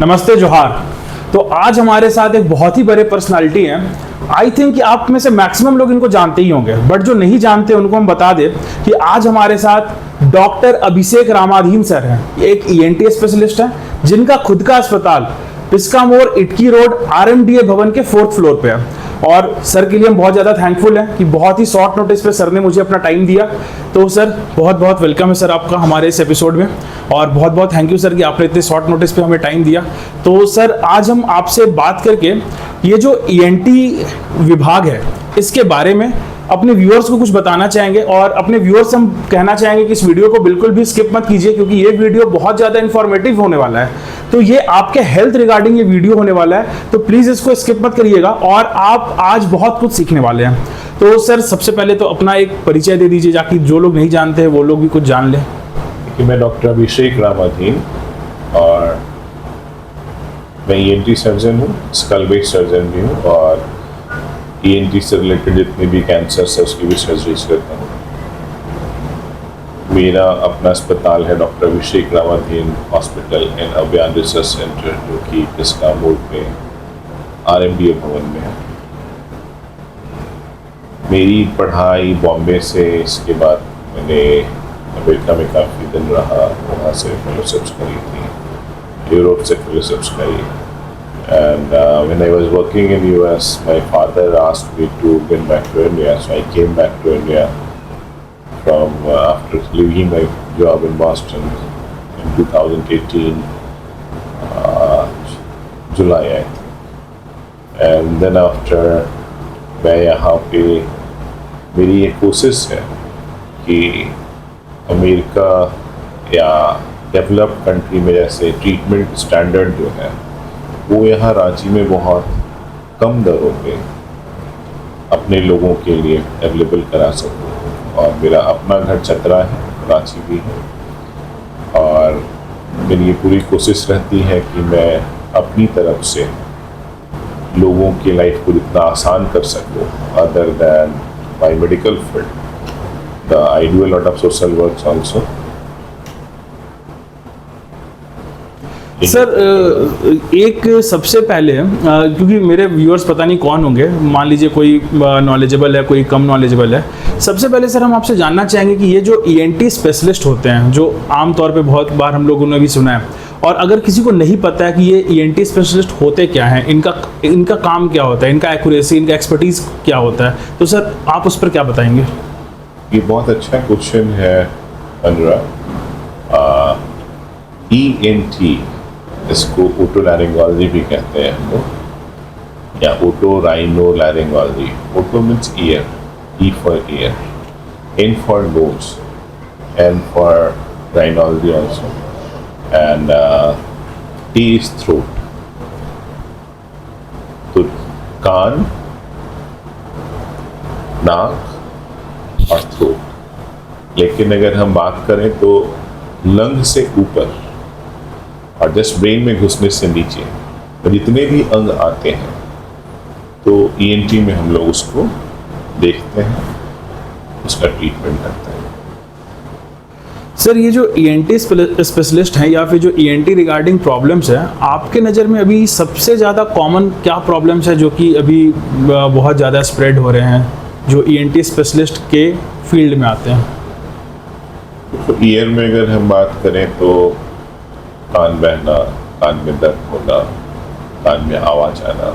नमस्ते जोहार। तो आज हमारे साथ एक बहुत ही बड़े पर्सनालिटी हैं। आई थिंक कि आप में से मैक्सिमम लोग इनको जानते ही होंगे, बट जो नहीं जानते उनको हम बता दें कि आज हमारे साथ डॉक्टर अभिषेक रामाधीन सर हैं। एक ईएनटी स्पेशलिस्ट हैं जिनका खुद का अस्पताल पिस्का मोड़ इटकी रोड आरएमडीए भवन के 4th फ्लोर पे है। और सर के लिए हम बहुत ज़्यादा थैंकफुल हैं कि बहुत ही शॉर्ट नोटिस पे सर ने मुझे अपना टाइम दिया। तो सर बहुत बहुत वेलकम है सर आपका हमारे इस एपिसोड में, और बहुत बहुत थैंक यू सर कि आपने इतने शॉर्ट नोटिस पे हमें टाइम दिया। तो सर आज हम आपसे बात करके ये जो ईएनटी विभाग है इसके बारे में अपने व्यूअर्स को कुछ बताना चाहेंगे, और अपने व्यूअर्स हम कहना चाहेंगे कि इस वीडियो को बिल्कुल भी स्किप मत कीजिए क्योंकि ये वीडियो बहुत ज़्यादा इन्फॉर्मेटिव होने वाला है। तो ये आपके हेल्थ रिगार्डिंग ये वीडियो होने वाला है, तो प्लीज़ इसको स्किप मत करिएगा और आप आज बहुत कुछ सीखने वाले हैं। तो सर सबसे पहले तो अपना एक परिचय दे दीजिए ताकि जो लोग नहीं जानते हैं वो लोग भी कुछ जान लें। कि मैं डॉक्टर अभिषेक रामाधीन और मैं ईएनटी सर्जन हूँ, स्कल बेस सर्जन भी हूँ, और ईएनटी से रिलेटेड जितने भी कैंसर है उसकी भी सर्जरीज करता हूँ। मेरा अपना अस्पताल है doctor Abhishek Ramadhin hospital and अभियान रिसर्च सेंटर, जो कि पिस्का मोड़ पे आरएमडीए भवन में है। मेरी पढ़ाई बॉम्बे से, इसके बाद मैंने अमेरिका में काफ़ी दिन रहा, वहाँ से फेलोशिप्स करी थी, यूरोप से फेलोशिप्स करी। And when I was working in US, my father asked me to get back to India, so I came back to India from after leaving my job in Boston in 2018 July I think. And then after मैं यहाँ पे मेरी एक कोशिश है कि America या developed country में जैसे ट्रीटमेंट स्टैंडर्ड जो है वो यहाँ रांची में बहुत कम दरों पे अपने लोगों के लिए अवेलेबल करा सकूँ। और मेरा अपना घर चतरा है, रांची भी है, और मेरी ये पूरी कोशिश रहती है कि मैं अपनी तरफ से लोगों की लाइफ को जितना आसान कर सकूँ other than my medical field. I do a lot of social works also. Sir एक सबसे पहले क्योंकि मेरे व्यूअर्स पता नहीं कौन होंगे, मान लीजिए कोई नॉलेजेबल है कोई कम नॉलेजेबल है, सबसे पहले सर हम आपसे जानना चाहेंगे कि ये जो ईएनटी स्पेशलिस्ट होते हैं जो आमतौर पे बहुत बार हम लोगों ने भी सुना है, और अगर किसी को नहीं पता है कि ये ईएनटी स्पेशलिस्ट होते क्या हैं, इनका काम क्या होता है, इनका एक्यूरेसी, इनका एक्सपर्टीज़ क्या होता है, तो सर आप उस पर क्या बताएंगे? ये बहुत अच्छा क्वेश्चन है अनुराग। ईएनटी इसको ओटोलैरिंगोलॉजी भी कहते हैं हम लोग, या otorhinolaryngology. Oto means ear, E for ear, N for nose, N for rhinology also, and T is throat. तो कान, नाक और थ्रोट। लेकिन अगर हम बात करें तो लंग से ऊपर और जस्ट ब्रेन में घुसने से नीचे तो जितने भी अंग आते हैं तो ईएनटी में हम लोग उसको देखते हैं, उसका ट्रीटमेंट करते हैं। सर ये जो ईएनटी स्पेशलिस्ट हैं या फिर जो ईएनटी रिगार्डिंग प्रॉब्लम्स हैं, आपके नज़र में अभी सबसे ज़्यादा कॉमन क्या प्रॉब्लम्स हैं जो कि अभी बहुत ज़्यादा स्प्रेड हो रहे हैं जो ईएनटी स्पेशलिस्ट के फील्ड में आते हैं? तो ईयर में अगर हम बात करें तो कान बहना, कान में दर्द होना, कान में आवाज़ आना,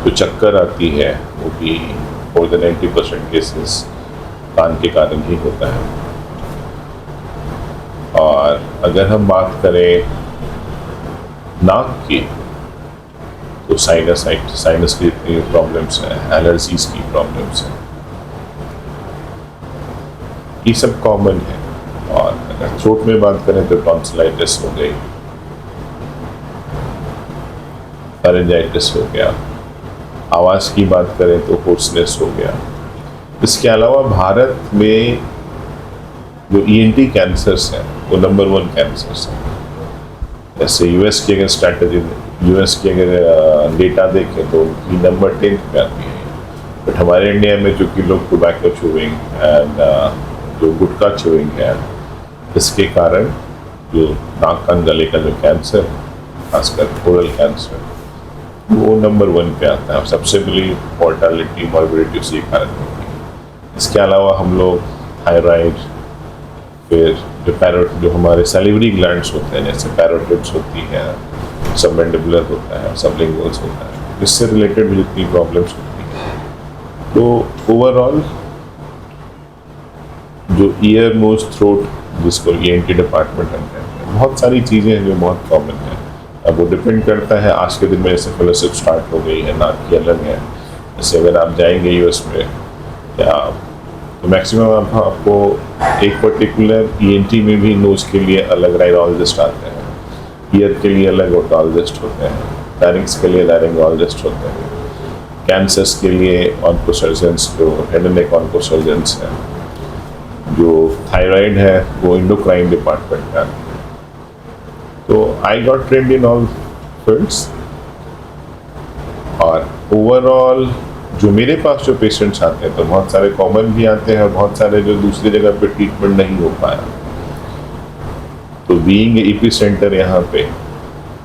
जो चक्कर आती है वो भी more than 90% केसेस कान के कारण ही होता है। और अगर हम बात करें नाक की तो साइनस की जितनी प्रॉब्लम्स हैं, एलर्जीज की प्रॉब्लम्स हैं, ये सब कॉमन है। और अगर थ्रोट में बात करें तो टॉन्सिलाइटिस हो गई, फेरिंजाइटिस हो गया, आवाज़ की बात करें तो होर्सनेस हो गया। इसके अलावा भारत में जो ईएनटी कैंसर्स हैं वो नंबर 1 कैंसर्स हैं। जैसे यूएस की अगर डेटा देखें तो उनकी नंबर 10 पे आती है, बट हमारे इंडिया में जो कि लोग टोबैको च्यूइंग एंड जो गुटखा च्यूइंग है, इसके कारण जो नाक कान गले का जो कैंसर, खासकर ओरल कैंसर, वो नंबर 1 पे आता है। सबसे बड़ी मॉर्टेलिटी मॉर्बिडिटी उसी के कारण होती है। इसके अलावा हम लोग थायराइड, फिर जो हमारे सैलिवरी ग्लैंड्स होते हैं, जैसे पैरोटिड्स होती है, सबमैंडिबुलर होता है, सबलिंगुअल्स होता है, इससे रिलेटेड भी जितनी प्रॉब्लम्स होती हैं। तो ओवरऑल जो ईयर नोज थ्रोट, जिसको ENT डिपार्टमेंट हम कहते हैं, बहुत सारी चीज़ें हैं जो बहुत कॉमन है। अब वो डिपेंड करता है, आज के दिन में जैसे फेलोशिप स्टार्ट हो गई है, नाक की अलग है। जैसे अगर आप जाएंगे US में या तो मैक्सिमम आपको एक पर्टिकुलर ENT में भी नोज के लिए अलग राइनोलॉजिस्ट आते हैं, ईयर के लिए अलग ओटोलॉजिस्ट होते हैं, लैरिंग्स के लिए लैरिंगोलॉजिस्ट होते हैं, कैंसर्स के लिए ऑन्कोसर्जन्स, जो हेड एंड नेक ऑन्कोसर्जन्स हैं, जो थायराइड है वो एंडोक्राइन डिपार्टमेंट का। तो I got trend in all fields, और ओवरऑल जो मेरे पास जो पेशेंट्स आते हैं तो बहुत सारे कॉमन भी आते हैं और बहुत सारे जो दूसरी जगह पे ट्रीटमेंट नहीं हो पाया। तो बीइंग एपी सेंटर यहाँ पे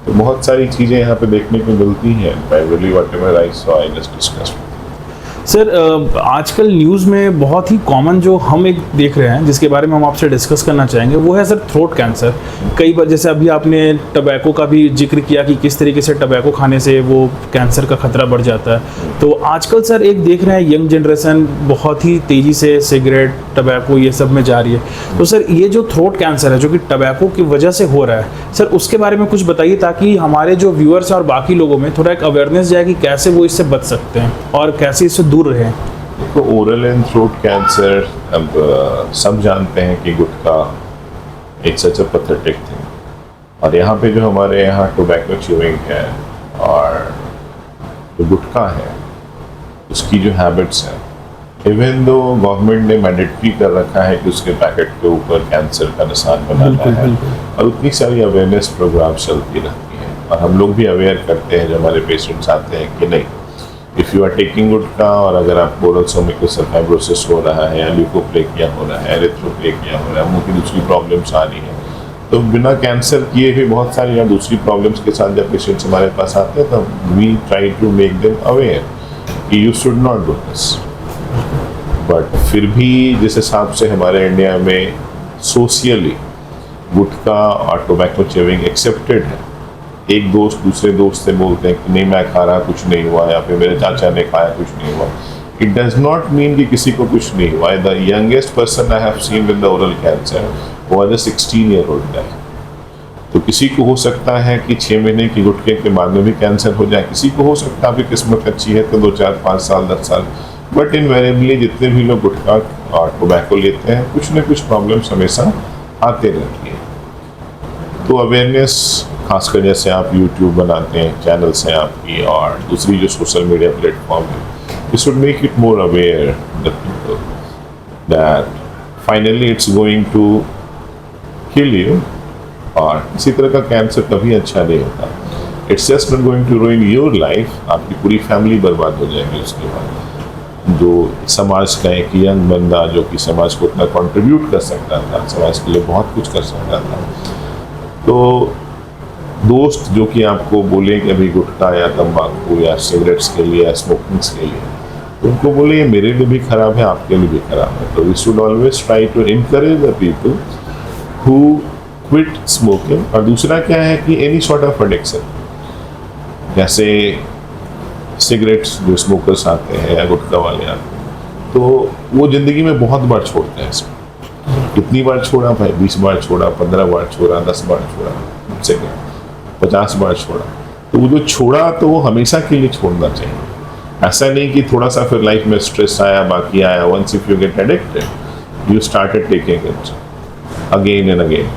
तो बहुत सारी चीज़ें यहाँ पे देखने को मिलती हैं। Primarily whatever I saw I just discussed. Sir आजकल न्यूज़ में बहुत ही कॉमन जो हम एक देख रहे हैं, जिसके बारे में हम आपसे डिस्कस करना चाहेंगे, वो है सर थ्रोट कैंसर। कई बार जैसे अभी आपने टबैको का भी जिक्र किया कि किस तरीके से टबैको खाने से वो कैंसर का खतरा बढ़ जाता है। तो आजकल सर एक देख रहे हैं यंग जनरेशन बहुत ही तेज़ी से सिगरेट, टबैको ये सब में जा रही है। तो सर ये जो थ्रोट कैंसर है जो कि टबैको की वजह से हो रहा है, सर उसके बारे में कुछ बताइए, ताकि हमारे जो व्यूअर्स और बाकी लोगों में थोड़ा एक अवेयरनेस जाए कि कैसे वो इससे बच सकते हैं और कैसे इससे दूर रहे। तो ओरल एंड थ्रोट कैंसर, अब सब जानते हैं कि गुटखा एक सच अ पैथेटिक थिंग, और यहाँ पे जो हमारे यहाँ टोबैको च्यूइंग है और जो गुटखा है उसकी जो हैबिट्स हैं, इवन दो गवर्नमेंट ने मैंडेटरी कर रखा है कि उसके पैकेट के ऊपर कैंसर का निशान बनाना है, और उतनी सारी अवेयरनेस प्रोग्राम चलती रहती है और हम लोग भी अवेयर करते हैं जो हमारे पेशेंट्स आते हैं कि नहीं, इफ़ यू आर टेकिंग गुटखा और अगर आप ओरल सोमिकल फाइब्रोसिस हो रहा है या ल्यूकोप्लेकिया हो रहा है, एरिथ्रोप्लेकिया हो रहा है, मुंह की दूसरी प्रॉब्लम्स आ रही हैं, तो बिना कैंसर किए भी बहुत सारी या दूसरी प्रॉब्लम्स के साथ जब पेशेंट्स हमारे पास आते हैं तो we try to make them aware कि you should not do this. But फिर भी जिस हिसाब से हमारे इंडिया में सोशियली गुटखा और टोबैको च्यूइंग एक्सेप्टेड है, एक दोस्त दूसरे दोस्त से बोलते हैं कि नहीं मैं खा रहा कुछ नहीं हुआ, या फिर मेरे चाचा ने खाया कुछ नहीं हुआ, इट डज नॉट मीन कि किसी को कुछ नहीं हुआ। The youngest person I have seen with the oral cancer was a 16-year-old गाय। तो किसी को हो सकता है कि 6 महीने की गुटखे के बाद में भी कैंसर हो जाए, किसी को हो सकता है आपकी किस्मत अच्छी है तो 2, 4, 5 साल 10 साल, बट इनवेरिएबली जितने भी लोग गुटखा और टोबैको लेते हैं कुछ न कुछ प्रॉब्लम्स हमेशा आते रहती है। तो अवेयरनेस, खासकर जैसे आप YouTube बनाते हैं, चैनल्स हैं आपकी और दूसरी जो सोशल मीडिया प्लेटफॉर्म है, this would make it more aware the people that finally it's going to kill you, और इसी तरह का कैंसर कभी अच्छा नहीं होता। It's just not going to ruin your life, आपकी पूरी फैमिली बर्बाद हो जाएगी उसके बाद। जो समाज का एक यंग बंदा जो कि समाज को उतना कंट्रीब्यूट कर सकता था, समाज के लिए बहुत कुछ कर सकता था, तो दोस्त जो कि आपको बोले कि अभी गुटखा या तंबाकू या सिगरेट्स के लिए या स्मोकिंग्स के लिए, तो उनको बोले ये मेरे लिए भी खराब है, आपके लिए भी खराब है। तो we should always try to encourage the people who quit smoking. और दूसरा क्या है कि एनी सॉर्ट ऑफ एडिक्शन, जैसे सिगरेट्स जो स्मोकर्स आते हैं या गुटखा वाले आते हैं, तो वो ज़िंदगी में बहुत बार छोड़ते हैं इसमें। कितनी बार छोड़ा भाई? 20 बार छोड़ा, 15 बार छोड़ा, 10 बार छोड़ा, मुझसे क्या 50 बार छोड़ा। तो वो जो छोड़ा तो वो हमेशा के लिए छोड़ना चाहिए। ऐसा नहीं कि थोड़ा सा फिर लाइफ में स्ट्रेस आया, बाकी आया, once if you get addicted you started taking it again and again.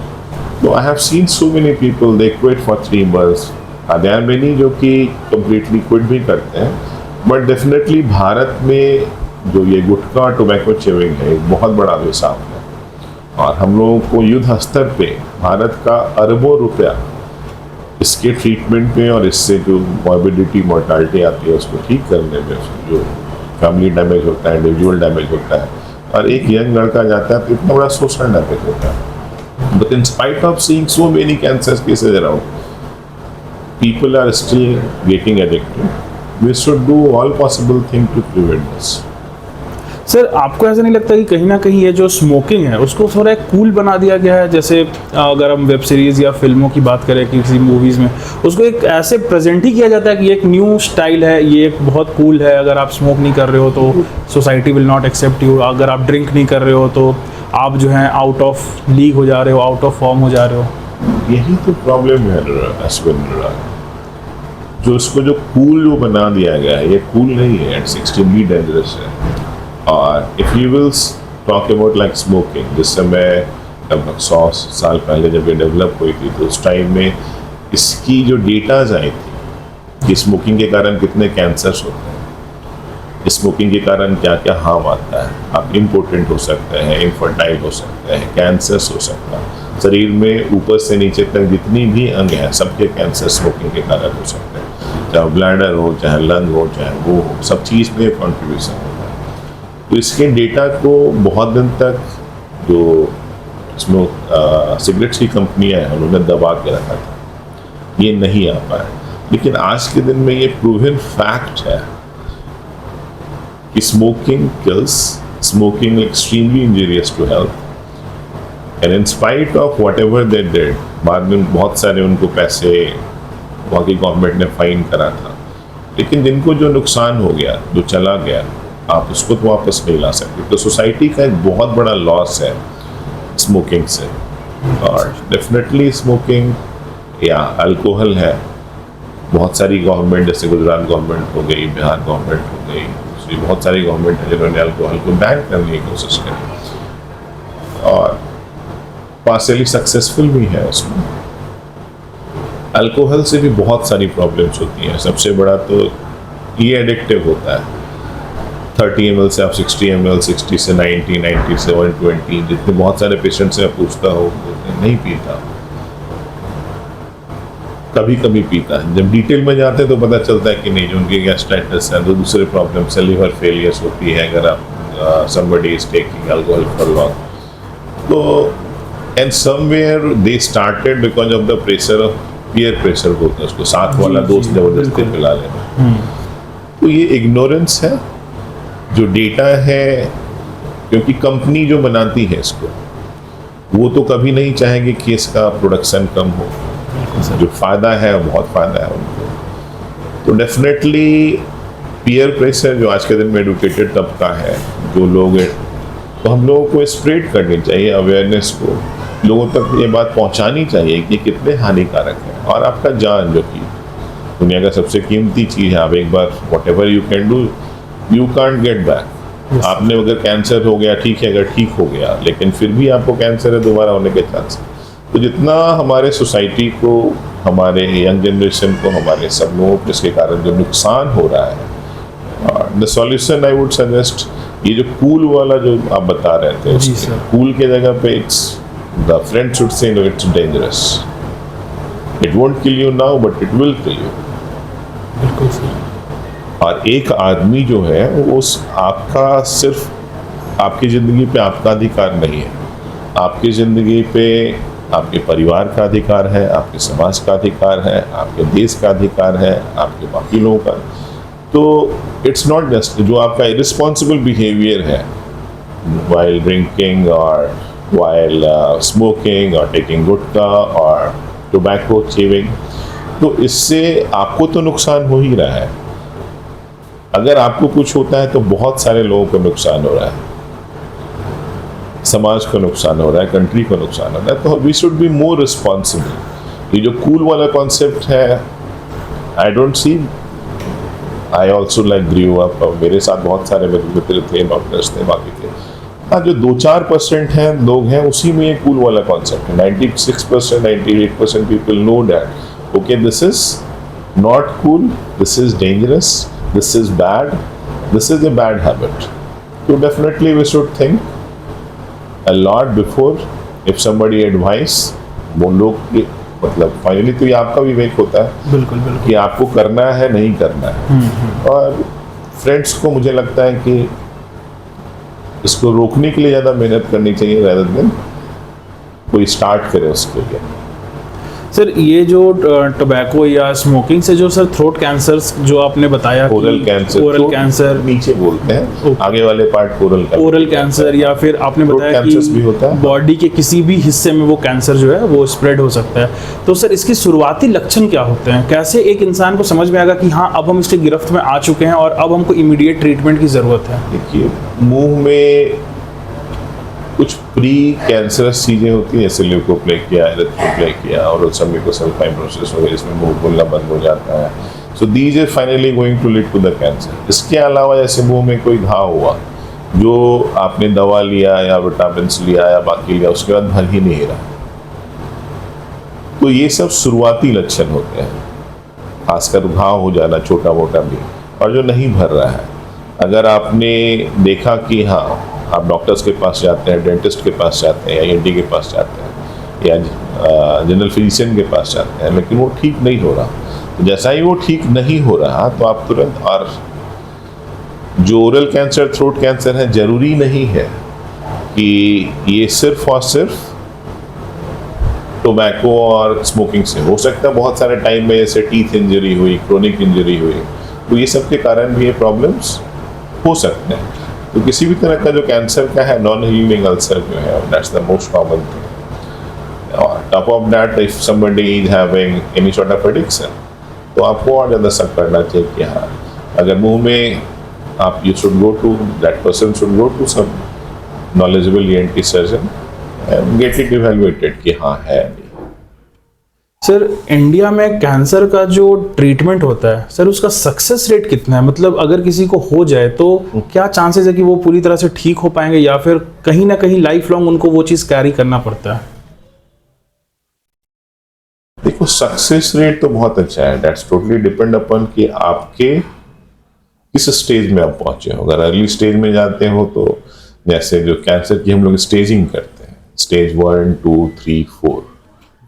तो I have seen so many people they quit for 3 months, there are many जो कि कम्प्लीटली क्विट भी करते हैं। बट डेफिनेटली भारत में जो ये गुटखा टोबैको च्यूइंग है एक बहुत बड़ा अभिशाप है, और हम लोगों को युद्ध स्तर पे भारत का अरबों रुपया इसके ट्रीटमेंट पे और इससे जो मॉर्बिडिटी मोर्टालिटी आती है उसको ठीक करने में, जो फैमिली डैमेज होता है, इंडिविजुअल डैमेज होता है, और एक यंग लड़का जाता है तो इतना बड़ा सोशल डैमेज होता है। But in spite of seeing so many cancer cases around, people are still getting addicted. We should do all possible thing to prevent this. Sir आपको ऐसा नहीं लगता कि कहीं ना कहीं ये जो स्मोकिंग है उसको थोड़ा एक कूल बना दिया गया है? जैसे अगर हम वेब सीरीज़ या फिल्मों की बात करें कि किसी मूवीज़ में उसको एक ऐसे प्रेजेंट ही किया जाता है कि ये एक न्यू स्टाइल है, ये एक बहुत कूल है, अगर आप स्मोक नहीं कर रहे हो तो society will not accept you, अगर आप ड्रिंक नहीं कर रहे हो तो आप जो हैं आउट ऑफ लीग हो जा रहे हो, आउट ऑफ फॉर्म हो जा रहे हो। यही तो प्रॉब्लम है अश्विन, जो इसको जो कूल जो बना दिया गया है, ये कूल नहीं है, इट्स एक्सट्रीमली डेंजरस है। और if you will talk about like smoking, जिस समय लगभग 100 साल पहले जब ये डेवलप हुई थी तो उस टाइम में इसकी जो डेटाज आई थी कि स्मोकिंग के कारण कितने कैंसर्स होते हैं, स्मोकिंग के कारण क्या क्या हार्म आता है, आप इम्पोर्टेंट हो सकते हैं, इनफर्टाइल हो सकते हैं, कैंसर्स हो सकता है, शरीर में ऊपर से नीचे तक जितनी भी अंग हैं सबके कैंसर स्मोकिंग के कारण हो सकते हैं, चाहे ब्लैडर हो, चाहे लंग हो, चाहे वो हो, सब चीज़ में कॉन्ट्रीब्यूशन होता है। तो इसके डेटा को बहुत दिन तक जो इसमें सिगरेट्स की कंपनियां हैं उन्होंने दबा के रखा था, ये नहीं आ पाया। लेकिन आज के दिन में ये प्रूवन फैक्ट है कि smoking kills, smoking extremely injurious to health, and in spite of whatever they did, बाद में बहुत सारे उनको पैसे वहाँ की गवर्नमेंट ने फाइन करा था, लेकिन जिनको जो नुकसान हो गया, जो चला गया, आप उसको तो वापस नहीं ला सकते। तो सोसाइटी का एक बहुत बड़ा लॉस है स्मोकिंग से। और डेफिनेटली स्मोकिंग या अल्कोहल है, बहुत सारी गवर्नमेंट जैसे गुजरात गवर्नमेंट हो गई, बिहार गवर्नमेंट हो गई, दूसरी बहुत सारी गवर्नमेंट है जिन्होंने अल्कोहल को बैन करने की कोशिश करी और पार्शियली सक्सेसफुल भी है उसमें। अल्कोहल से भी बहुत सारी प्रॉब्लम्स होती हैं। सबसे बड़ा तो ये एडिक्टिव होता है, 30 ml से आप 60 ml, 60 से 90, 90 से 120, जितने बहुत सारे पेशेंट से आप पूछता हो नहीं पीता, कभी कभी पीता है। जब डिटेल में जाते हैं तो पता चलता है कि नहीं, जो उनके गैस्ट्राइटिस है, तो दूसरे प्रॉब्लम से लीवर फेलियर्स होती है अगर आप somebody is taking alcohol for long। तो and somewhere they started because of the pressure of peer pressure बोलते हैं उसको, साथ वाला दोस्त जबरदस्ती पिला लेना। तो ये इग्नोरेंस है जो डेटा है, क्योंकि कंपनी जो बनाती है इसको वो तो कभी नहीं चाहेंगे कि इसका प्रोडक्शन कम हो, जो फ़ायदा है बहुत फ़ायदा है उनको। तो डेफिनेटली पीयर प्रेशर जो आज के दिन में एडुकेटेड तबका है, जो लोग हैं, तो हम लोगों को स्प्रेड करनी चाहिए अवेयरनेस को, लोगों तक ये बात पहुंचानी चाहिए कि कितने हानिकारक है। और आपका जान जो कि दुनिया का सबसे कीमती चीज़ है, आप एक बार whatever you can do you can't get back. आपने अगर कैंसर हो गया ठीक है, अगर ठीक हो गया, लेकिन फिर भी आपको कैंसर है दोबारा होने के चांस। तो जितना हमारे सोसाइटी को, हमारे यंग जनरेशन को, हमारे सब लोगों को इसके कारण जो नुकसान हो रहा है, the solution I would suggest, ये जो कूल वाला जो आप बता रहे थे, कूल के जगह पे it's the friend should say no it's dangerous, it won't kill you now but it will kill you. बिल्कुल सर। और एक आदमी जो है उस आपका सिर्फ आपकी ज़िंदगी पे आपका अधिकार नहीं है, आपकी ज़िंदगी पे आपके परिवार का अधिकार है, आपके समाज का अधिकार है, आपके देश का अधिकार है, आपके बाकी लोगों का। तो इट्स नॉट जस्ट जो आपका इरिस्पॉन्सिबल बिहेवियर है वाइल ड्रिंकिंग और वाइल स्मोकिंग और टेकिंग गुटखा और टोबैको चेविंग, तो इससे आपको तो नुकसान हो ही रहा है। अगर आपको कुछ होता है तो बहुत सारे लोगों को नुकसान हो रहा है, समाज को नुकसान हो रहा है, कंट्री को नुकसान हो रहा है। तो we should be more responsible. ये जो कूल वाला कॉन्सेप्ट है, I don't see, I also like grew up, मेरे साथ बहुत सारे मित्र थे, डॉक्टर्स थे, बाकी थे। हाँ, जो 2-4% हैं लोग हैं उसी में ये कूल वाला कॉन्सेप्ट है। 96%, 98% people know that okay this is not cool, this is dangerous, this is bad, this is a bad habit. So definitely we should think a lot before if somebody advise, वो लोग मतलब finally तो ये आपका विवेक होता है बिल्कुल बिल्कुल कि आपको करना है नहीं करना है। और फ्रेंड्स को मुझे लगता है कि इसको रोकने के लिए ज़्यादा मेहनत करनी चाहिए rather than कोई स्टार्ट करे उसके लिए। सर ये जो टोबैको या स्मोकिंग से जो सर थ्रोट कैंसर्स जो आपने बताया, ओरल कैंसर, ओरल कैंसर नीचे बोलते हैं, आगे वाले पार्ट ओरल कैंसर, या फिर आपने बताया कैंसर्स भी होता कि है। बॉडी के किसी भी हिस्से में वो कैंसर जो है वो स्प्रेड हो सकता है। तो सर इसके शुरुआती लक्षण क्या होते हैं? कैसे एक इंसान को समझ में आएगा कि हाँ अब हम इसके गिरफ्त में आ चुके हैं और अब हमको इमीडिएट ट्रीटमेंट की ज़रूरत है? देखिए, मुंह में कुछ प्री कैंसरस चीज़ें होती हैं, जैसे ल्यूकोप्लेकिया, एरिथ्रोप्लेकिया और उस समय को सेल फाइब्रोसिस हो गया, इसमें मुंह खुलना बंद हो जाता है। So these are finally going to lead to the cancer. इसके अलावा जैसे मुंह में कोई घाव हुआ, जो आपने दवा लिया या विटामिन लिया या बाकी लिया, उसके बाद भर ही नहीं रहा, तो ये सब शुरुआती लक्षण होते हैं। खासकर घाव हो जाना छोटा मोटा भी, और जो नहीं भर रहा है, अगर आपने देखा कि हाँ आप डॉक्टर्स के पास जाते हैं, डेंटिस्ट के पास जाते हैं, या ENT के पास जाते हैं, या जनरल फिजिशियन के पास जाते हैं, लेकिन वो ठीक नहीं हो रहा, तो जैसा ही वो ठीक नहीं हो रहा तो आप तुरंत, और जो ओरल कैंसर, थ्रोट कैंसर है, जरूरी नहीं है कि ये सिर्फ और सिर्फ टोबैको और स्मोकिंग से हो सकता है। बहुत सारे टाइम में जैसे टीथ इंजरी हुई, क्रोनिक इंजरी हुई, तो ये सब के कारण भी ये प्रॉब्लम्स हो सकते हैं। तो किसी भी तरह का जो कैंसर का है, नॉन हीलिंग अल्सर जो है, that's the most common thing. और top of that, if somebody is having any sort of addiction, तो आपको और ज़्यादा शक करना चाहिए कि हाँ, अगर मुंह में आप, you should go to, that person should go to some knowledgeable ENT surgeon and get it evaluated कि हाँ है। सर इंडिया में कैंसर का जो ट्रीटमेंट होता है सर, उसका सक्सेस रेट कितना है? मतलब अगर किसी को हो जाए तो क्या चांसेस है कि वो पूरी तरह से ठीक हो पाएंगे, या फिर कहीं ना कहीं लाइफ लॉन्ग उनको वो चीज़ कैरी करना पड़ता है? देखो, सक्सेस रेट तो बहुत अच्छा है, दैट्स टोटली डिपेंड अपॉन कि आपके किस स्टेज में आप पहुंचे हो। अगर अर्ली स्टेज में जाते हो तो जैसे जो कैंसर की हम लोग स्टेजिंग करते हैं, स्टेज 1, 2, 3,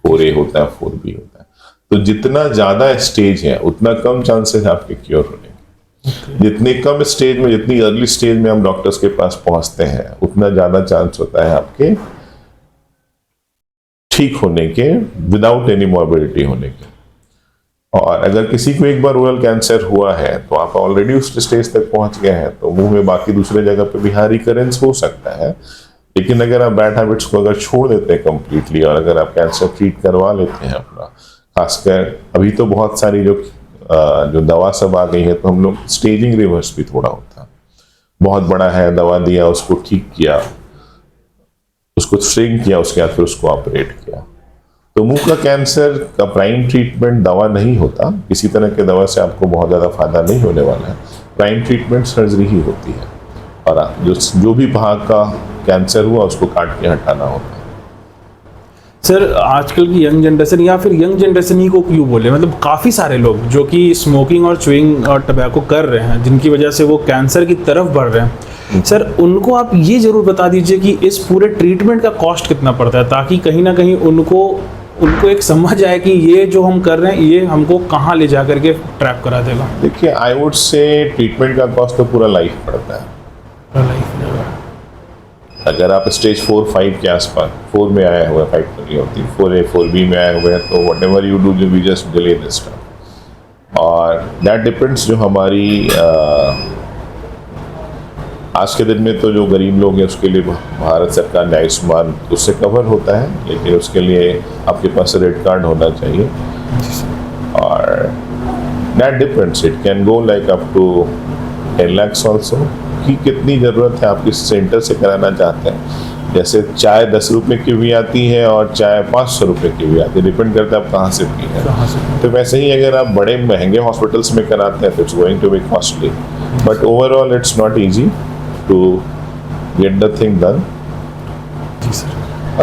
4A होता है, 4B होता है, तो जितना ज्यादा स्टेज है उतना कम चांसेस आपके क्योर होने के। जितने कम स्टेज में, जितनी अर्ली स्टेज में हम डॉक्टर्स के पास पहुंचते हैं, उतना ज्यादा चांस होता है आपके ठीक होने के, विदाउट एनी मॉर्बिडिटी होने के। और अगर किसी को एक बार ओरल कैंसर हुआ है तो आप ऑलरेडी उस स्टेज तक पहुंच गए हैं, तो मुंह में बाकी दूसरे जगह पे भी हाँ रिकरेंस हो सकता है। लेकिन अगर आप बैड हैबिट्स को अगर छोड़ देते हैं कंप्लीटली, और अगर आप कैंसर ट्रीट करवा लेते हैं अपना, खासकर अभी तो बहुत सारी जो दवा सब आ गई है, तो हम लोग स्टेजिंग रिवर्स भी थोड़ा होता है। बहुत बड़ा है, दवा दिया, उसको ठीक किया, उसको श्रिंक किया, उसके बाद फिर उसको ऑपरेट किया। तो मुंह का कैंसर का प्राइम ट्रीटमेंट दवा नहीं होता, किसी तरह के दवा से आपको बहुत ज़्यादा फायदा नहीं होने वाला है। प्राइम ट्रीटमेंट सर्जरी ही होती है, और जो भी भाग का कैंसर हुआ उसको काट के हटाना होता है। सर आजकल की यंग जनरेशन, या फिर यंग जनरेशन ही को क्यों बोले, मतलब काफ़ी सारे लोग जो कि स्मोकिंग और च्युइंग और टबैको कर रहे हैं, जिनकी वजह से वो कैंसर की तरफ बढ़ रहे हैं, सर उनको आप ये ज़रूर बता दीजिए कि इस पूरे ट्रीटमेंट का कॉस्ट कितना पड़ता है, ताकि कहीं ना कहीं उनको एक समझ आए कि ये जो हम कर रहे हैं ये हमको कहाँ ले जा करके ट्रैप करा देगा। देखिए, आई वुड से ट्रीटमेंट का कॉस्ट तो पूरा लाइफ पड़ता है। अगर आप स्टेज 4, 5 के आसपास, 4 में आया हुआ, 5 तो नहीं होती, 4A, 4B में आए हुए हैं, तो whatever you do, we just delay this stuff. और दैट डिपेंड्स, जो हमारी आज के दिन में तो जो गरीब लोग हैं उसके लिए भारत सरकार ने आयुष्मान उससे कवर होता है, लेकिन उसके लिए आपके पास रेड कार्ड होना चाहिए। और that depends, it can go like up to 10 lakhs also, कि कितनी ज़रूरत है, आप किस सेंटर से कराना चाहते हैं। जैसे चाय 10 रुपये की भी आती है और चाय 500 रुपये की भी आती है, डिपेंड करता है आप कहाँ से पी हैं। तो वैसे ही अगर आप बड़े महंगे हॉस्पिटल्स में कराते हैं तो it's going to be costly, but overall it's not easy to get the thing done.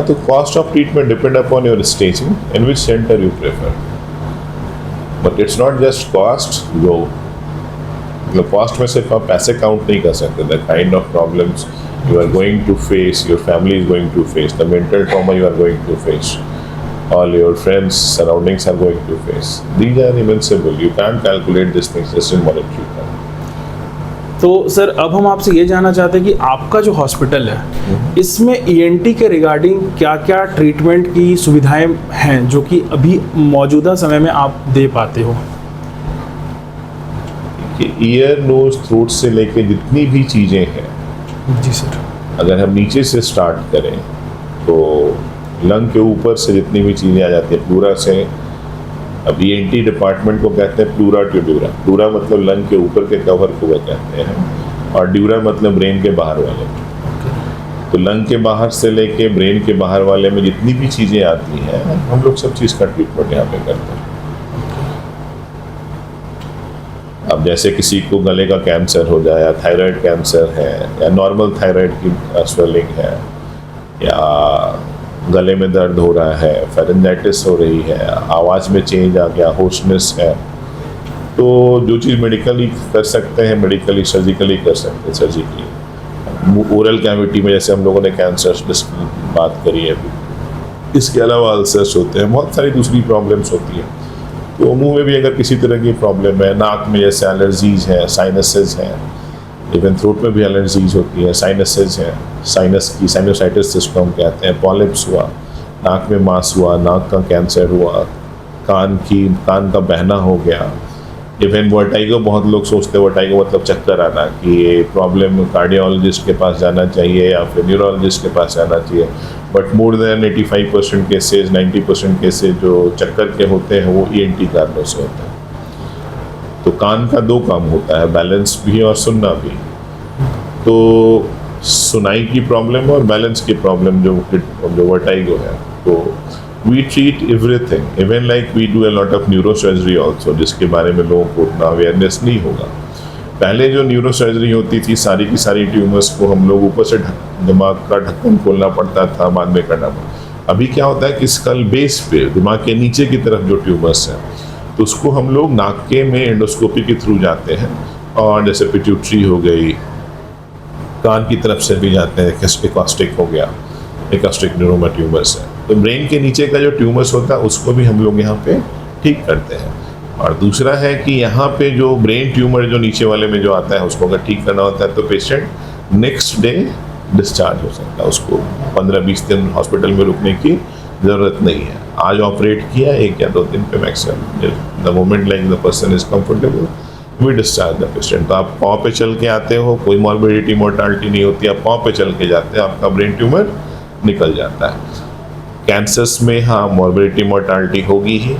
The cost of treatment depend upon your staging and which center you prefer. But it's not just cost. जो cost में सिर्फ आप पैसे count नहीं कर सकते. The kind of problems you are going to face, your family is going to face, the mental trauma you are going to face, all your friends, surroundings are going to face. These are immensible. You can't calculate these things just in monetary terms. तो sir अब हम आपसे ये जानना चाहते हैं कि आपका जो हॉस्पिटल है इसमें ईएनटी के रिगार्डिंग क्या क्या ट्रीटमेंट की सुविधाएं हैं जो कि अभी मौजूदा समय में आप दे पाते हो? कि ईयर नोज थ्रोट से लेके जितनी भी चीज़ें हैं, जी सर। अगर हम नीचे से स्टार्ट करें तो लंग के ऊपर से जितनी भी चीज़ें आ जाती है प्लूरा से, अब ईएनटी डिपार्टमेंट को कहते हैं प्लूरा टू ड्यूरा। प्लूरा मतलब लंग के ऊपर के कवर को वो कहते हैं, और ड्यूरा मतलब ब्रेन के बाहर वाले। तो लंग के बाहर से लेके ब्रेन के बाहर वाले में जितनी भी चीज़ें आती हैं हम लोग सब चीज़ का ट्रीटमेंट यहाँ पे करते हैं। अब जैसे किसी को गले का कैंसर हो जाए, या थायराइड कैंसर है, या नॉर्मल थायराइड की स्वेलिंग है, या गले में दर्द हो रहा है, फेरेंजाइटिस हो रही है, आवाज़ में चेंज आ गया, होशनेस है, तो जो चीज़ मेडिकली कर सकते हैं मेडिकली, सर्जिकली कर सकते हैं सर्जिकली। ओरल कैविटी में जैसे हम लोगों ने कैंसर की बात करी है अभी, इसके अलावा अल्सर्स होते हैं, बहुत सारी दूसरी प्रॉब्लम्स होती हैं। तो मुंह में भी अगर किसी तरह की प्रॉब्लम है, नाक में जैसे एलर्जीज हैं, साइनसेस हैं, इवन थ्रोट में भी एलर्जीज होती है, साइनसेस हैं, साइनस की साइनोसाइटिस जिसको हम कहते हैं, पॉलिप्स हुआ, नाक में मांस हुआ, नाक का कैंसर हुआ, कान का बहना हो गया, इवन वर्टाइगो, बहुत लोग सोचते हैं वर्टाइगो मतलब चक्कर आना, कि ये प्रॉब्लम कार्डियोलॉजिस्ट के पास जाना चाहिए या फिर न्यूरोलॉजिस्ट के पास जाना चाहिए, but more than 85% cases, 90% cases जो चक्कर के होते हैं वो ईएनटी कारणों से होते हैं। तो कान का दो काम होता है, बैलेंस भी और सुनना भी। तो सुनाई की प्रॉब्लम और बैलेंस की प्रॉब्लम जो वर्टाइगो है, तो we treat everything, even like we do a lot of neurosurgery also, जिसके बारे में लोगों को उतना अवेयरनेस नहीं होगा। पहले जो न्यूरोसर्जरी होती थी, सारी की सारी ट्यूमर्स को हम लोग ऊपर से दिमाग का ढक्कन खोलना पड़ता था, बाद में करना पड़ता। अभी क्या होता है कि स्कल बेस पे दिमाग के नीचे की तरफ जो ट्यूमर्स हैं, तो उसको हम लोग नाके में एंडोस्कोपी के थ्रू जाते हैं, और जैसे पिट्यूटरी हो गई, कान की तरफ से भी जाते हैं, एकॉस्टिक हो गया, एकॉस्टिक न्यूरोमा ट्यूमर्स है। तो ब्रेन के नीचे का जो ट्यूमर्स होता है उसको भी हम लोग यहाँ पे ठीक करते हैं। और दूसरा है कि यहाँ पे जो ब्रेन ट्यूमर जो नीचे वाले में जो आता है उसको अगर ठीक करना होता है तो पेशेंट नेक्स्ट डे डिस्चार्ज हो सकता है, उसको 15-20 दिन हॉस्पिटल में रुकने की ज़रूरत नहीं है। आज ऑपरेट किया 1 या 2 दिन पे maximum, the moment like the person is comfortable we discharge the patient. तो आप पाँव पे चल के आते हो, कोई मॉर्बिडिटी मोर्टालिटी नहीं होती, आप पाँव पे चल के जाते हैं, आपका ब्रेन ट्यूमर निकल जाता है। कैंसर्स में हाँ मॉर्बिडिटी मोर्टालिटी होगी ही,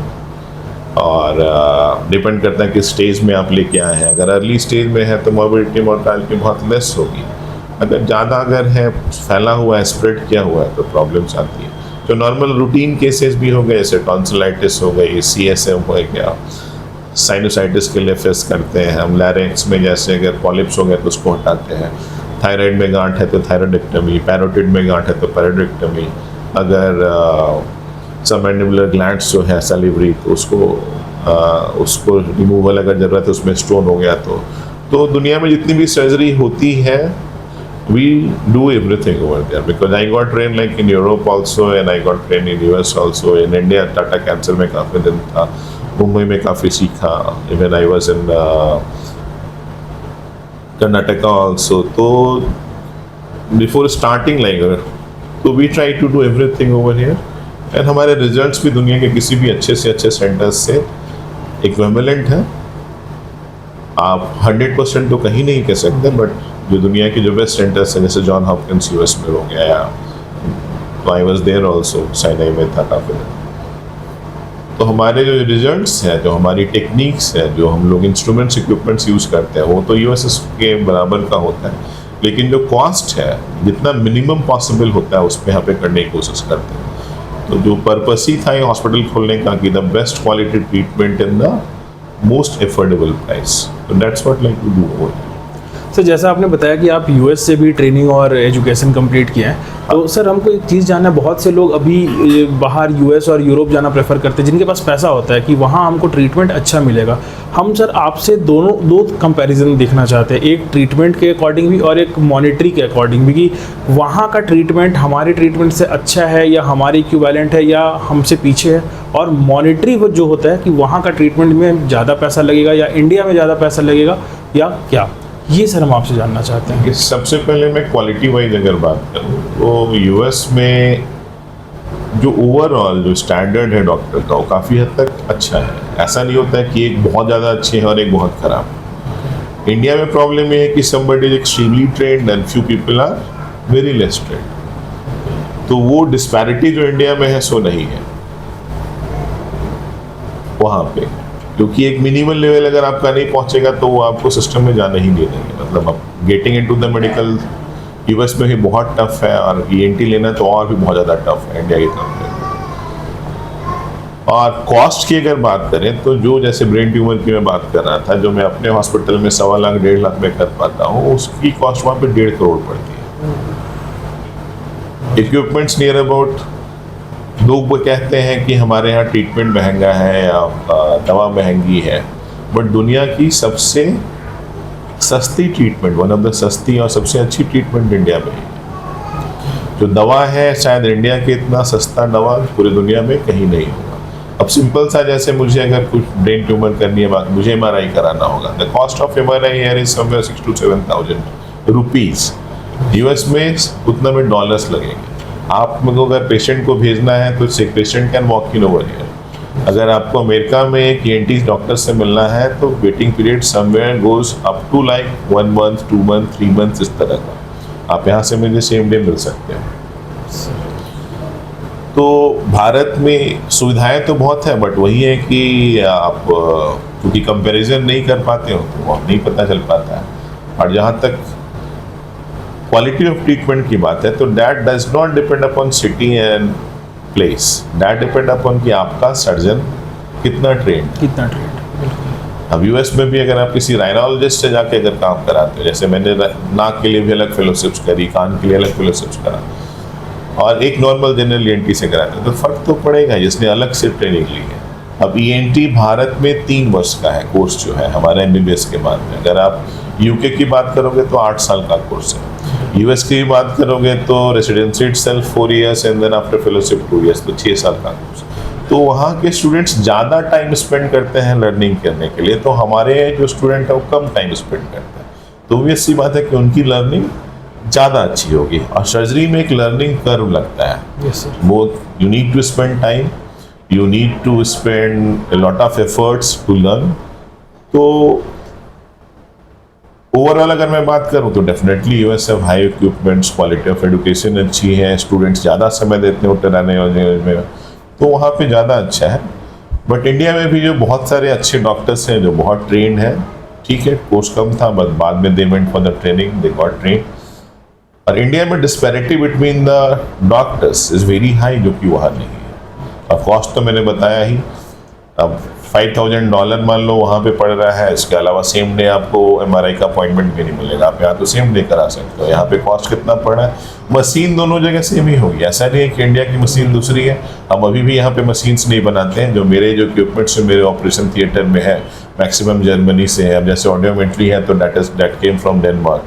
और डिपेंड करता है कि स्टेज में आप लेके आए हैं। अगर अर्ली स्टेज में है तो मॉर्बिडिटी मोर्टालिटी बहुत लेस होगी, अगर ज़्यादा अगर है, फैला हुआ है, स्प्रेड किया हुआ है, तो प्रॉब्लम्स आती है। जो नॉर्मल रूटीन केसेस भी हो गए, जैसे टॉन्सिलाइटिस हो गई, CSM हो गया, साइनोसाइटिस के लिए फेस करते हैं हम। लैरिंक्स में जैसे अगर पॉलिप्स हो गए तो उसको हटाते हैं, थायराइड में गांठ है तो थायराइडेक्टमी, पैरोटिड में गांठ है तो पैरोडिक्टमी, अगर सबमैंडिबुलर ग्लैंड्स जो है सैलिवरी, तो उसको रिमूवल अगर ज़रूरत है, उसमें स्टोन हो गया तो दुनिया में जितनी भी सर्जरी होती है we do everything over there, because I got trained like in Europe also, and I got trained in US also. In India Tata cancer में काफ़ी दिन था, मुंबई में काफ़ी सीखा, even I was in Karnataka also. तो बिफोर स्टार्टिंग लाइक, तो we try to do everything over here, and हमारे रिजल्ट्स भी दुनिया के किसी भी अच्छे से अच्छे सेंटर्स से इक्विवेलेंट हैं। आप 100% तो कहीं नहीं कह सकते, बट जो दुनिया के जो बेस्ट सेंटर्स हैं, जैसे जॉन हॉपकिंस US में हो गया, या I was there also, Sinai में था काफ़ी। तो हमारे जो रिजल्ट्स हैं, जो हमारी टेक्निक्स हैं, जो हम लोग इंस्ट्रूमेंट्स इक्विपमेंट्स यूज़ करते हैं, वो तो US के बराबर का होता है, लेकिन जो कॉस्ट है जितना मिनिमम पॉसिबल होता है उस पर यहाँ पे करने की कोशिश करते हैं। तो जो पर्पस ही था ये हॉस्पिटल खोलने का कि the best quality treatment in the most affordable price, तो that's what like to do. Sir जैसा आपने बताया कि आप US से भी ट्रेनिंग और एजुकेशन कंप्लीट किए हैं, तो सर हमको एक चीज़ जानना है, बहुत से लोग अभी बाहर US और यूरोप जाना प्रेफर करते हैं जिनके पास पैसा होता है कि वहाँ हमको ट्रीटमेंट अच्छा मिलेगा। हम सर आपसे दो कंपैरिजन देखना चाहते हैं, एक ट्रीटमेंट के अकॉर्डिंग भी और एक मॉनिटरी के अकॉर्डिंग भी, कि वहाँ का ट्रीटमेंट हमारे ट्रीटमेंट से अच्छा है या हमारे इक्विवेलेंट है या हमसे पीछे है, और मॉनिटरी वो जो होता है कि वहाँ का ट्रीटमेंट में ज़्यादा पैसा लगेगा या इंडिया में ज़्यादा पैसा लगेगा या क्या, ये सर हम आपसे जानना चाहते हैं। कि सबसे पहले मैं क्वालिटी वाइज अगर बात करूँ तो यूएस में जो ओवरऑल जो स्टैंडर्ड है डॉक्टर का वो काफ़ी हद तक अच्छा है। ऐसा नहीं होता है कि एक बहुत ज़्यादा अच्छे है और एक बहुत ख़राब। इंडिया में प्रॉब्लम ये है कि somebody is extremely trained and few people are very less trained। तो वो डिस्पैरिटी जो इंडिया में है सो नहीं है वहाँ पे, क्योंकि एक मिनिमल लेवल अगर आपका नहीं पहुँचेगा तो वो आपको सिस्टम में जाना ही नहीं देंगे। मतलब अब getting into the medical US में भी बहुत टफ है, और ईएनटी लेना तो और भी बहुत ज़्यादा टफ है इंडिया की तरफ। और कॉस्ट की अगर बात करें तो जो जैसे ब्रेन ट्यूमर की मैं बात कर रहा था, जो मैं अपने हॉस्पिटल में 1.25 लाख 1.5 लाख में कर पाता हूँ, उसकी कॉस्ट वहाँ पे 1.5 करोड़ पड़ती है। इक्विपमेंट्स नियर अबाउट, लोग वो कहते हैं कि हमारे यहाँ ट्रीटमेंट महंगा है या दवा महंगी है, बट दुनिया की सबसे सस्ती ट्रीटमेंट, वन ऑफ द सस्ती और सबसे अच्छी ट्रीटमेंट इंडिया में है। जो दवा है शायद इंडिया के इतना सस्ता दवा पूरी दुनिया में कहीं नहीं होगा। अब सिंपल सा, जैसे मुझे अगर कुछ ब्रेन ट्यूमर करनी है, मुझे एमआरआई कराना होगा, the cost of MRI here is somewhere 6,000 to 7,000 rupees. US में उतना में डॉलर्स लगेंगे। आप मुझे अगर पेशेंट को भेजना है तो patient can walk in over here. अगर आपको अमेरिका में एक ENT डॉक्टर से मिलना है तो waiting period somewhere goes up to like 1 month 2 month 3 months इस तरह का। आप यहाँ से मुझे सेम डे मिल सकते हैं। तो भारत में सुविधाएं तो बहुत है, बट वही है कि आप क्योंकि कंपैरिजन नहीं कर पाते हो तो वो नहीं पता चल पाता है। और जहाँ तक क्वालिटी ऑफ ट्रीटमेंट की बात है तो that does not depend upon city and place, that depend upon कि आपका सर्जन कितना ट्रेंड। अब यूएस में भी अगर आप किसी राइनोलॉजिस्ट से जाके अगर काम कराते हो, जैसे मैंने नाक के लिए भी अलग फेलोशिप्स करी, कान के लिए अलग फेलोशिप्स करा, और एक नॉर्मल जनरल ENT से कराते हैं तो फर्क तो पड़ेगा जिसने अलग से ट्रेनिंग ली है। अब ENT भारत में 3 वर्ष का है कोर्स जो है हमारा MBBS के बाद में। अगर आप यूके की बात करोगे तो 8 साल का कोर्स है। यूएस की बात करोगे तो residency itself 4 years and then after fellowship 2 years, तो 6 साल का कोर्स। तो वहाँ के स्टूडेंट्स ज़्यादा टाइम स्पेंड करते हैं लर्निंग करने के लिए, तो हमारे जो स्टूडेंट है वो कम टाइम स्पेंड करते हैं। तो ऑब्वियस सी बात है कि उनकी लर्निंग ज़्यादा अच्छी होगी। और सर्जरी में एक लर्निंग कर्व लगता है। Both you need to spend time, you need to spend lot of efforts to learn. तो ओवरऑल अगर मैं बात करूं तो definitely US have high equipments, quality of education अच्छी है, स्टूडेंट्स ज़्यादा समय देते हैं उत्तर आने में, तो वहाँ पे ज़्यादा अच्छा है। बट इंडिया में भी जो बहुत सारे अच्छे डॉक्टर्स हैं जो बहुत ट्रेंड हैं, ठीक है, कोर्स कम था बट बाद में they went for the training, they got train. और इंडिया में disparity between the doctors is very high, जो कि वहाँ नहीं है। और कॉस्ट तो मैंने बताया ही। अब $5,000 मान लो वहाँ पे पड़ रहा है, इसके अलावा सेम डे आपको MRI का अपॉइंटमेंट भी नहीं मिलेगा। आप यहाँ तो सेम डे करा सकते हो, यहाँ पे कॉस्ट कितना पड़ रहा है। मशीन दोनों जगह सेम ही होगी, ऐसा नहीं है कि इंडिया की मशीन दूसरी है। हम अभी भी यहाँ पे मशीन्स नहीं बनाते हैं। जो इक्विपमेंट्स मेरे ऑपरेशन थिएटर में है मैक्सिमम जर्मनी से है। अब जैसे ऑडियोमेट्री है तो दैट केम फ्रॉम डेनमार्क।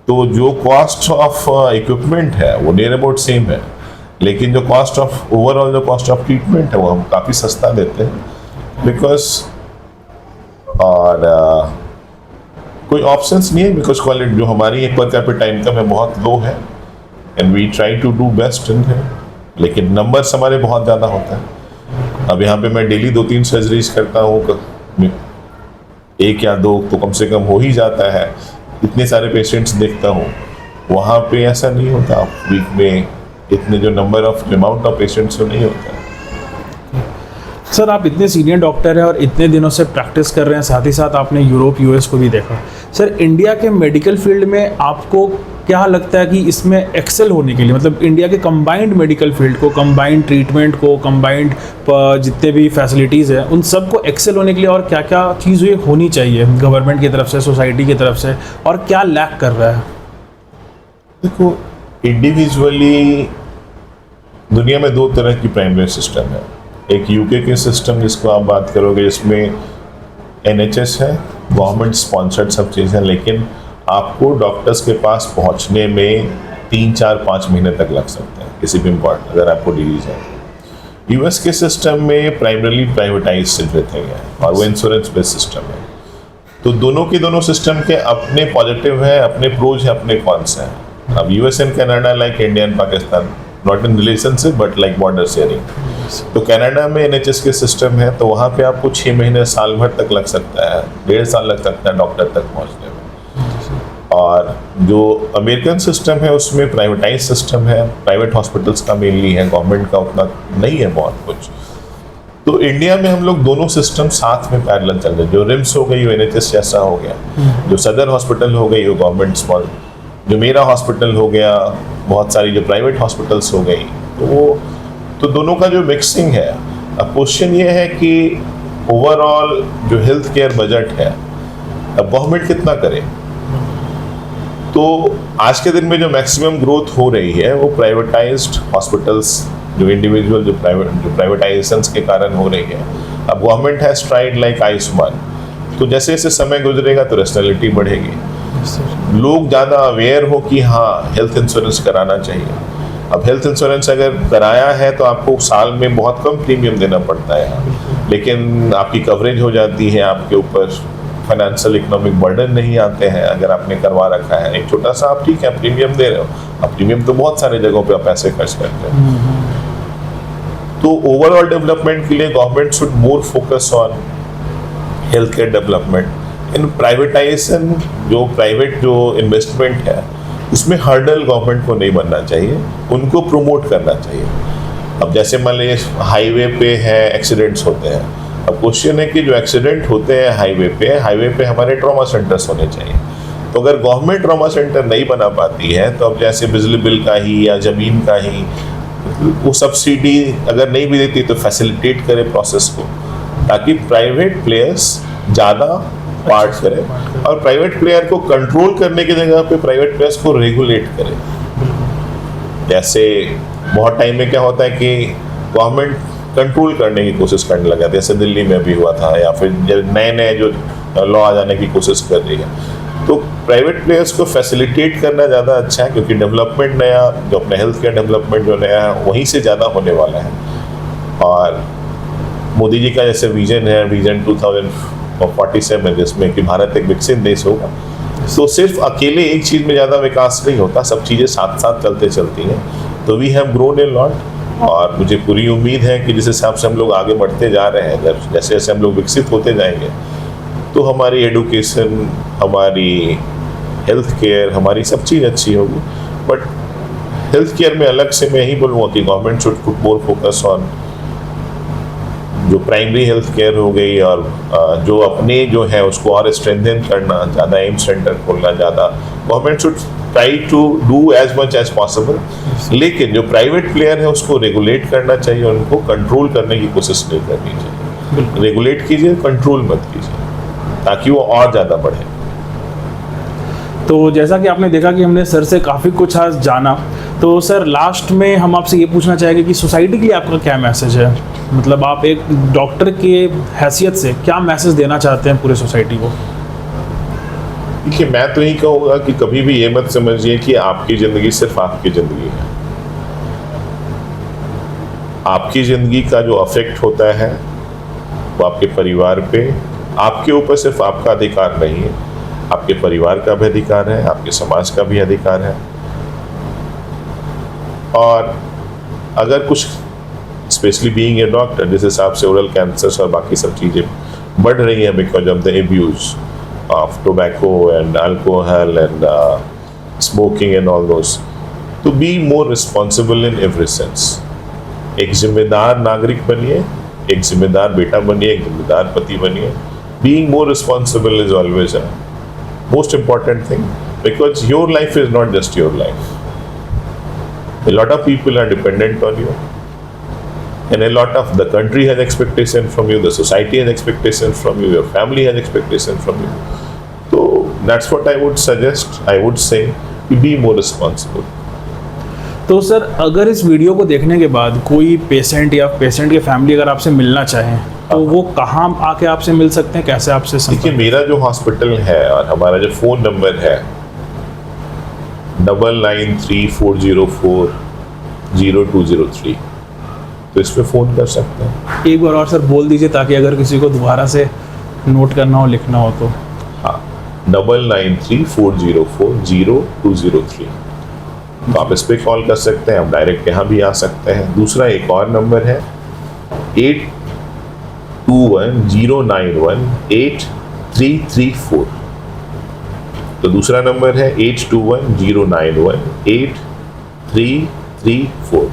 तो जो कॉस्ट ऑफ इक्विपमेंट है वो नियर अबाउट सेम है, लेकिन जो कॉस्ट ऑफ ओवरऑल जो कॉस्ट ऑफ ट्रीटमेंट है वो हम काफ़ी सस्ता देते हैं, बिकॉज और कोई ऑप्शंस नहीं है, बिकॉज क्वालिटी जो हमारी एक पर कैपिटा इनकम है बहुत लो है and we try to do best in है, लेकिन नंबर्स हमारे बहुत ज़्यादा होता है। अब यहाँ पे मैं डेली 2-3 सर्जरीज करता हूँ, 1 या 2 तो कम से कम हो ही जाता है। इतने सारे पेशेंट्स देखता हूँ, वहाँ पे ऐसा नहीं होता। वीक में इतने जो अमाउंट ऑफ पेशेंट्स नहीं होता है। सर आप इतने सीनियर डॉक्टर हैं और इतने दिनों से प्रैक्टिस कर रहे हैं, साथ ही साथ आपने यूरोप यूएस को भी देखा। सर इंडिया के मेडिकल फील्ड में आपको क्या लगता है कि इसमें एक्सेल होने के लिए, मतलब इंडिया के कंबाइंड मेडिकल फील्ड को, कंबाइंड ट्रीटमेंट को, कंबाइंड जितने भी फैसिलिटीज़ हैं उन सबको एक्सेल होने के लिए और क्या क्या चीज़ें होनी चाहिए गवर्नमेंट की तरफ से, सोसाइटी की तरफ से, और क्या लैक कर रहा है? देखो, इंडिविजुअली दुनिया में 2 तरह की प्राइमरी सिस्टम है। एक यूके के सिस्टम जिसको आप बात करोगे, जिसमें NHS है, गवर्नमेंट स्पॉन्सर्ड सब चीज़ें, लेकिन आपको डॉक्टर्स के पास पहुंचने में 3-4-5 महीने तक लग सकते हैं किसी भी इम्पॉर्टेंट अगर आपको डिजीज है। यूएस के सिस्टम में प्राइमरली प्राइवेटाइज एवरीथिंग है और वो इंश्योरेंस बेस्ड सिस्टम है। तो दोनों के दोनों सिस्टम के अपने पॉजिटिव है, अपने प्रोज है, अपने कॉन्स हैं। अब US and Canada like India and Pakistan, not in relationship but like border sharing. तो कनाडा में एनएचएस के सिस्टम है, तो वहाँ पे आपको 6 महीने साल भर तक लग सकता है, 1.5 साल लग सकता है डॉक्टर तक पहुँचने में। और जो अमेरिकन सिस्टम है उसमें प्राइवेटाइज सिस्टम है, प्राइवेट हॉस्पिटल्स का मेनली है, गवर्नमेंट का उतना नहीं है बहुत कुछ। तो इंडिया में हम लोग दोनों सिस्टम साथ में पैरेलल चल रहे हैं। जो रिम्स हो गई वो एनएचएस जैसा हो गया, जो सदर हॉस्पिटल हो गई वो गवर्नमेंट स्मॉल, जो मेरा हॉस्पिटल हो गया, बहुत सारी जो प्राइवेट हॉस्पिटल्स हो गई, तो दोनों का जो मिक्सिंग है। अब क्वेश्चन ये है कि ओवरऑल जो हेल्थ केयर बजट है अब गवर्नमेंट कितना करे। तो आज के दिन में जो मैक्सिमम ग्रोथ हो रही है वो प्राइवेटाइज्ड हॉस्पिटल्स, जो इंडिविजुअल जो प्राइवेटाइजेशंस के कारण हो रही है। अब government has tried like Ayushman, तो जैसे जैसे समय गुजरेगा तो रेशनैलिटी बढ़ेगी, लोग ज़्यादा अवेयर हो कि हाँ हेल्थ इंश्योरेंस कराना चाहिए। अब हेल्थ इंश्योरेंस अगर कराया है तो आपको साल में बहुत कम प्रीमियम देना पड़ता है, लेकिन आपकी कवरेज हो जाती है, आपके ऊपर फाइनेंशियल इकोनॉमिक बर्डन नहीं आते हैं अगर आपने करवा रखा है। एक छोटा सा आप ठीक है प्रीमियम दे रहे हो, अब प्रीमियम तो बहुत सारे जगहों पे आप पैसे खर्च करते हैं। तो ओवरऑल डेवलपमेंट के लिए government should more focus on health care development. In privatisation जो प्राइवेट जो इन्वेस्टमेंट है उसमें हर्डल गवर्नमेंट को नहीं बनना चाहिए, उनको प्रमोट करना चाहिए। अब जैसे मान लीजिए हाईवे पे है, एक्सीडेंट्स होते हैं, अब क्वेश्चन है कि जो एक्सीडेंट होते हैं हाईवे पे हमारे ट्रॉमा सेंटर्स होने चाहिए। तो अगर गवर्नमेंट ट्रॉमा सेंटर नहीं बना पाती है तो अब जैसे बिजली बिल का ही या ज़मीन का ही वो सब्सिडी अगर नहीं भी देती तो फैसिलिटेट करे प्रोसेस को, ताकि प्राइवेट प्लेयर्स ज़्यादा पार्ट करें और प्राइवेट प्लेयर को कंट्रोल करने की जगह पे प्राइवेट प्लेयर्स को रेगुलेट करें। जैसे बहुत टाइम में क्या होता है कि गवर्नमेंट कंट्रोल करने की कोशिश करने लगा, जैसे दिल्ली में भी हुआ था, या फिर नए नए जो लॉ आ जाने की कोशिश कर रही है। तो प्राइवेट प्लेयर्स को फैसिलिटेट करना ज़्यादा अच्छा है, क्योंकि डेवलपमेंट नया जो अपने हेल्थ केयर डेवलपमेंट जो नया है वहीं से ज़्यादा होने वाला है। और मोदी जी का जैसे विजन है, विजन 2047, जिसमें कि भारत एक विकसित देश होगा, तो सिर्फ अकेले एक चीज़ में ज़्यादा विकास नहीं होता, सब चीज़ें साथ साथ चलते चलती हैं। तो we have grown a lot, और मुझे पूरी उम्मीद है कि जिस हिसाब से हम लोग आगे बढ़ते जा रहे हैं, जैसे जैसे हम लोग विकसित होते जाएंगे, तो हमारी एडुकेशन, हमारी हेल्थ केयर, हमारी सब चीज़ अच्छी होगी। बट हेल्थ केयर में अलग से मैं यही बोलूँगा कि government should put more focus on जो प्राइमरी हेल्थ केयर हो गई, और जो अपने जो है उसको और स्ट्रेंथन करना, ज़्यादा एम्स सेंटर खोलना, ज़्यादा government should try to do as much as possible. लेकिन जो प्राइवेट प्लेयर है उसको रेगुलेट करना चाहिए, उनको कंट्रोल करने की कोशिश नहीं करनी चाहिए। रेगुलेट कीजिए, कंट्रोल मत कीजिए, ताकि वो और ज़्यादा बढ़े। तो जैसा कि आपने देखा कि हमने सर से काफ़ी कुछ आज जाना, तो सर लास्ट में हम आपसे ये पूछना चाहेंगे कि सोसाइटी के लिए आपका क्या मैसेज है? मतलब आप एक डॉक्टर की हैसियत से क्या मैसेज देना चाहते हैं पूरे सोसाइटी को? देखिए, मैं तो यही कहूँगा कि कभी भी ये मत समझिए कि आपकी ज़िंदगी सिर्फ आपकी ज़िंदगी है। आपकी ज़िंदगी का जो अफेक्ट होता है वो आपके परिवार पे, आपके ऊपर सिर्फ आपका अधिकार नहीं है, आपके परिवार का भी अधिकार है, आपके समाज का भी अधिकार है। और अगर कुछ स्पेशली बीइंग ए डॉक्टर, जिस हिसाब से ओरल कैंसर्स और बाकी सब चीज़ें बढ़ रही हैं because of the abuse of tobacco and alcohol and smoking and all those, तो be more responsible in every sense. एक जिम्मेदार नागरिक बनिए, एक जिम्मेदार बेटा बनिए, एक जिम्मेदार पति बनिए। Being more responsible is always a most important thing, because your life is not just your life. A lot of people are dependent on you, and a lot of the country has expectation from you, the society has expectation from you, your family has expectation from you. So that's what I would suggest. I would say be more responsible. तो sir अगर इस video को देखने के बाद कोई patient या patient के फैमिली अगर आपसे मिलना चाहें तो वो कहाँ आके आपसे मिल सकते हैं, कैसे आपसे संपर्क? देखिए, मेरा जो हॉस्पिटल है और हमारा जो फ़ोन नंबर है 9934040203, तो इस पर फ़ोन कर सकते हैं। एक बार और सर बोल दीजिए ताकि अगर किसी को दोबारा से नोट करना हो, लिखना हो तो। 9934040203। तो आप इस पे कॉल कर सकते हैं, आप डायरेक्ट यहाँ भी आ सकते हैं। दूसरा एक और नंबर है 8210918334। तो दूसरा नंबर है 8210918334।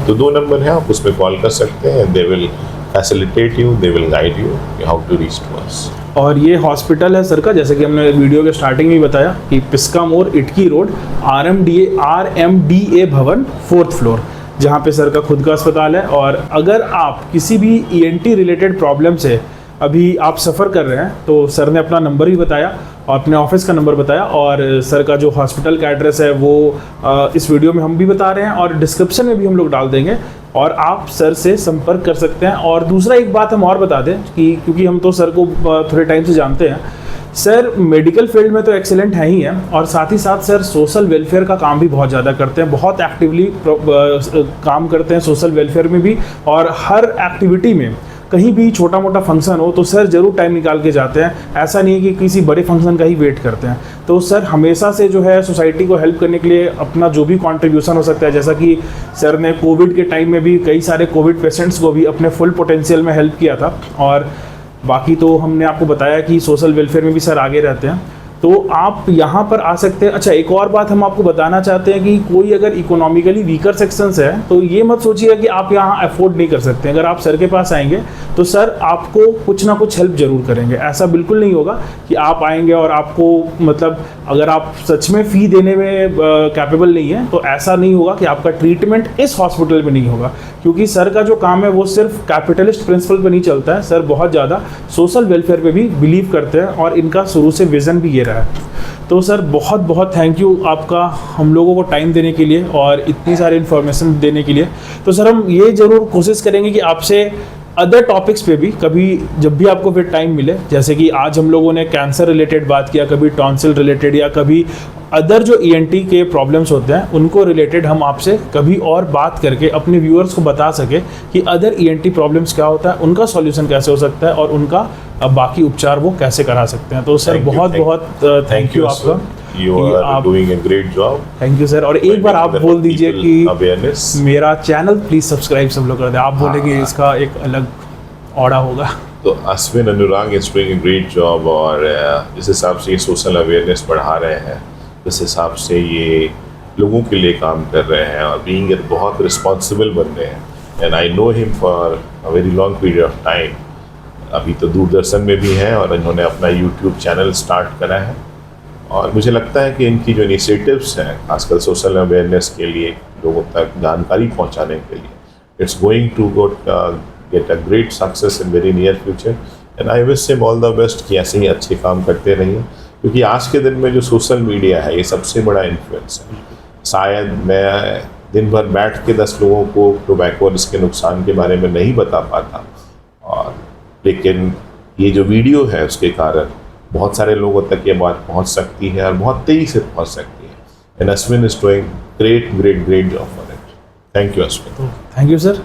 तो दो नंबर है, आप उस पर कॉल कर सकते हैं। They will facilitate you, they will guide you how to reach to us. और ये हॉस्पिटल है सर का, जैसे कि हमने वीडियो के स्टार्टिंग में बताया कि पिस्का मोड़, इटकी रोड, RMDA भवन 4th फ्लोर, जहाँ पे सर का खुद का अस्पताल है। और अगर आप किसी भी ENT रिलेटेड प्रॉब्लम से अभी आप सफ़र कर रहे हैं तो सर ने अपना नंबर भी बताया और अपने ऑफिस का नंबर बताया, और सर का जो हॉस्पिटल का एड्रेस है वो इस वीडियो में हम भी बता रहे हैं और डिस्क्रिप्शन में भी हम लोग डाल देंगे, और आप सर से संपर्क कर सकते हैं। और दूसरा एक बात हम और बता दें कि क्योंकि हम तो सर को थोड़े टाइम से जानते हैं, सर मेडिकल फील्ड में तो एक्सीलेंट है ही हैं, और साथ ही साथ सर सोशल वेलफेयर का काम भी बहुत ज़्यादा करते हैं, बहुत एक्टिवली काम करते हैं सोशल वेलफेयर में भी। और हर एक्टिविटी में कहीं भी छोटा मोटा फंक्शन हो तो सर ज़रूर टाइम निकाल के जाते हैं। ऐसा नहीं है कि किसी बड़े फंक्शन का ही वेट करते हैं। तो सर हमेशा से जो है सोसाइटी को हेल्प करने के लिए अपना जो भी कंट्रीब्यूशन हो सकता है, जैसा कि सर ने कोविड के टाइम में भी कई सारे कोविड पेशेंट्स को भी अपने फुल पोटेंशियल में हेल्प किया था। और बाकी तो हमने आपको बताया कि सोशल वेलफेयर में भी सर आगे रहते हैं, तो आप यहाँ पर आ सकते हैं। अच्छा, एक और बात हम आपको बताना चाहते हैं कि कोई अगर इकोनॉमिकली वीकर सेक्शंस है तो ये मत सोचिएगा कि आप यहाँ अफोर्ड नहीं कर सकते। अगर आप सर के पास आएंगे तो सर आपको कुछ ना कुछ हेल्प जरूर करेंगे। ऐसा बिल्कुल नहीं होगा कि आप आएंगे और आपको मतलब अगर आप सच में फ़ी देने में कैपेबल नहीं है तो ऐसा नहीं होगा कि आपका ट्रीटमेंट इस हॉस्पिटल में नहीं होगा, क्योंकि सर का जो काम है वो सिर्फ कैपिटलिस्ट प्रिंसिपल पर नहीं चलता है। सर बहुत ज़्यादा सोशल वेलफेयर पे भी बिलीव करते हैं और इनका शुरू से विज़न भी ये रहा है। तो सर बहुत बहुत थैंक यू आपका हम लोगों को टाइम देने के लिए और इतनी सारी इन्फॉर्मेशन देने के लिए। तो सर हम ये ज़रूर कोशिश करेंगे कि आपसे अदर टॉपिक्स पे भी कभी जब भी आपको फिर टाइम मिले, जैसे कि आज हम लोगों ने कैंसर रिलेटेड बात किया, कभी टॉन्सिल रिलेटेड या कभी अदर जो ENT के प्रॉब्लम्स होते हैं उनको रिलेटेड हम आपसे कभी और बात करके अपने व्यूअर्स को बता सके कि अदर ENT प्रॉब्लम्स क्या होता है, उनका सॉल्यूशन कैसे हो सकता है और उनका बाकी उपचार वो कैसे करा सकते हैं। तो सर बहुत बहुत थैंक यू आपका। You are doing a great job. Thank you sir. और एक बार आप बोल दीजिए कि मेरा चैनल प्लीज सब्सक्राइब सब लोग कर दें। आप बोलेंगे इसका एक अलग ऑड़ा होगा। तो Ashwin Anurag is doing a great job, और जिस हिसाब से ये सोशल अवेयरनेस बढ़ा रहे हैं, जिस हिसाब से ये लोगों के लिए काम कर रहे हैं और बीइंग ए बहुत रिस्पॉन्सिबल बन रहे हैं, and I know him for a very long period of time. अभी तो दूरदर्शन में भी हैं और इन्होंने अपना यूट्यूब चैनल स्टार्ट करा है, और मुझे लगता है कि इनकी जो इनिशिएटिव्स हैं खासकर सोशल अवेयरनेस के लिए, लोगों तक जानकारी पहुंचाने के लिए, it's going to get a great success in very near future, and I wish him all the best कि ऐसे ही अच्छे काम करते रहिए, क्योंकि आज के दिन में जो सोशल मीडिया है ये सबसे बड़ा इन्फ्लुएंस है। शायद मैं दिन भर बैठ के 10 लोगों को टोबैको और इसके नुकसान के बारे में नहीं बता पाता, और लेकिन ये जो वीडियो है उसके कारण बहुत सारे लोगों तक ये बात पहुंच सकती है और बहुत तेज़ी से पहुंच सकती है। And Ashwin is doing great job for it. Thank you Ashwin. Thank you sir.